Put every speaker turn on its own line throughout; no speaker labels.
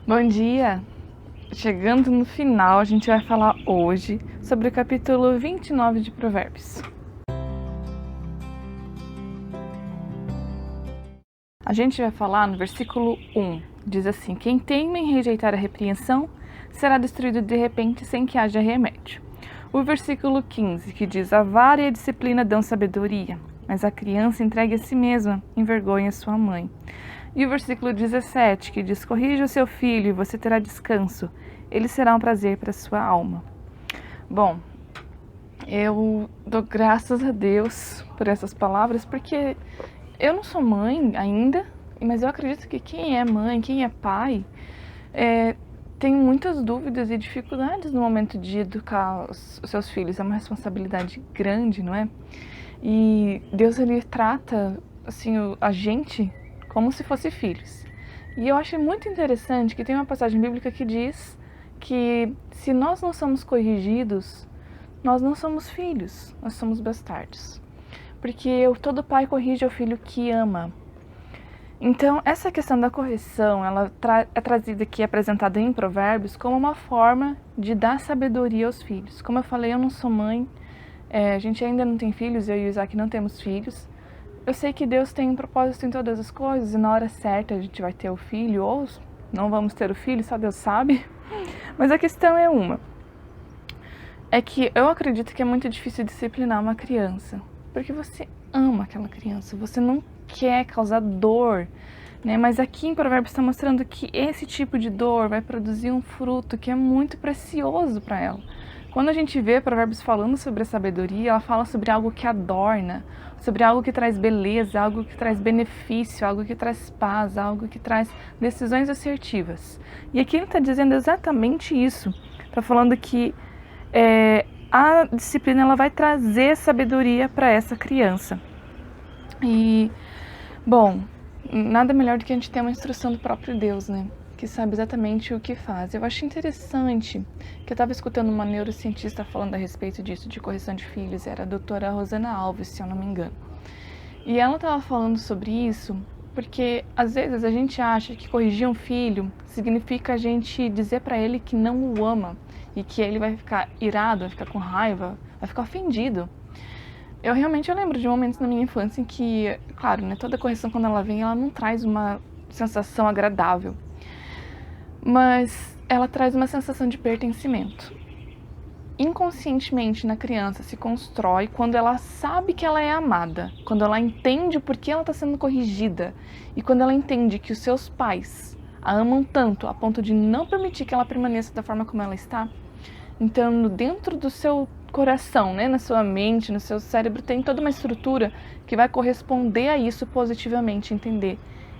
Bom dia! Chegando no final, a gente vai falar hoje sobre o capítulo 29 de Provérbios. A gente vai falar no versículo 1, diz assim: quem teima em rejeitar a repreensão será destruído de repente sem que haja remédio. O versículo 15, que diz: a vara e a disciplina dão sabedoria, mas a criança entregue a si mesma envergonha sua mãe. E o versículo 17, que diz: corrija o seu filho e você terá descanso, ele será um prazer para a sua alma. Bom, eu dou graças a Deus por essas palavras, porque eu não sou mãe ainda, mas eu acredito que quem é mãe, quem é pai, tem muitas dúvidas e dificuldades no momento de educar os seus filhos. É uma responsabilidade grande, não é? E Deus, ele trata assim, a gente como se fosse filhos. E eu acho muito interessante que tem uma passagem bíblica que diz que se nós não somos corrigidos, nós não somos filhos, nós somos bastardos. Porque todo pai corrige o filho que ama. Então, essa questão da correção, ela é trazida aqui, apresentada em Provérbios, como uma forma de dar sabedoria aos filhos. Como eu falei, eu não sou mãe, a gente ainda não tem filhos, eu e o Isaac não temos filhos. Eu sei que Deus tem um propósito em todas as coisas e na hora certa a gente vai ter o filho ou não vamos ter o filho, só Deus sabe. Mas a questão é que eu acredito que é muito difícil disciplinar uma criança, porque você ama aquela criança, você não quer causar dor, né? Mas aqui em Provérbios está mostrando que esse tipo de dor vai produzir um fruto que é muito precioso para ela. Quando a gente vê Provérbios falando sobre a sabedoria, ela fala sobre algo que adorna, sobre algo que traz beleza, algo que traz benefício, algo que traz paz, algo que traz decisões assertivas. E aqui ele está dizendo exatamente isso. Está falando que a disciplina ela vai trazer sabedoria para essa criança. E, bom, nada melhor do que a gente ter uma instrução do próprio Deus, né? Que sabe exatamente o que faz. Eu acho interessante que eu estava escutando uma neurocientista falando a respeito disso, de correção de filhos, era a doutora Rosana Alves, se eu não me engano. E ela estava falando sobre isso porque, às vezes, a gente acha que corrigir um filho significa a gente dizer para ele que não o ama e que ele vai ficar irado, vai ficar com raiva, vai ficar ofendido. Eu lembro de momentos na minha infância em que, claro, né, toda correção quando ela vem, ela não traz uma sensação agradável, mas ela traz uma sensação de pertencimento. Inconscientemente na criança se constrói quando ela sabe que ela é amada, quando ela entende o porquê ela está sendo corrigida e quando ela entende que os seus pais a amam tanto a ponto de não permitir que ela permaneça da forma como ela está. Então, dentro do seu coração, né, na sua mente, no seu cérebro, tem toda uma estrutura que vai corresponder a isso positivamente, entender.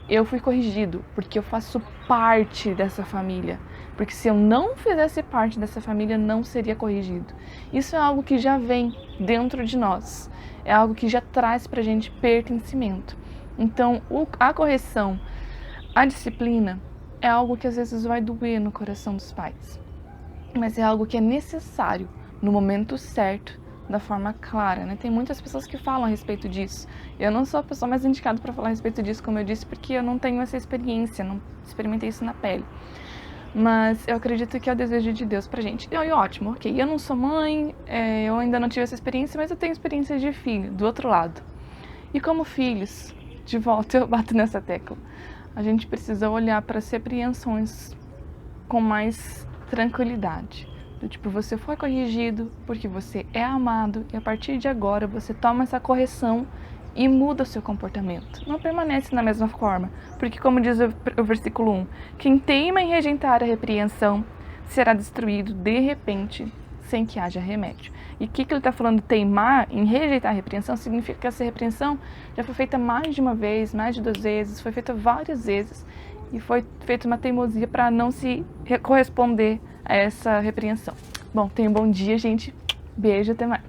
Eu fui corrigido porque eu faço parte dessa família. Porque se eu não fizesse parte dessa família, não seria corrigido. Isso é algo que já vem dentro de nós. É algo que já traz pra gente pertencimento. Então, a correção, a disciplina, é algo que às vezes vai doer no coração dos pais. Mas é algo que é necessário no momento certo, da forma clara, né? Tem muitas pessoas que falam a respeito disso. Eu não sou a pessoa mais indicada para falar a respeito disso, como eu disse, porque eu não tenho essa experiência, não experimentei isso na pele. Mas eu acredito que é o desejo de Deus pra gente. E ótimo, ok, eu não sou mãe, eu ainda não tive essa experiência, mas eu tenho experiência de filho, do outro lado. E como filhos, de volta eu bato nessa tecla, a gente precisa olhar para as repreensões com mais tranquilidade. Do tipo, você foi corrigido porque você é amado e a partir de agora você toma essa correção e muda o seu comportamento. Não permanece na mesma forma, porque como diz o versículo 1, quem teima em rejeitar a repreensão será destruído de repente sem que haja remédio. E o que ele está falando, teimar em rejeitar a repreensão, significa que essa repreensão já foi feita mais de uma vez, mais de 2 vezes, foi feita várias vezes e foi feita uma teimosia para não se corresponder a essa repreensão. Bom, tenha um bom dia, gente. Beijo, até mais.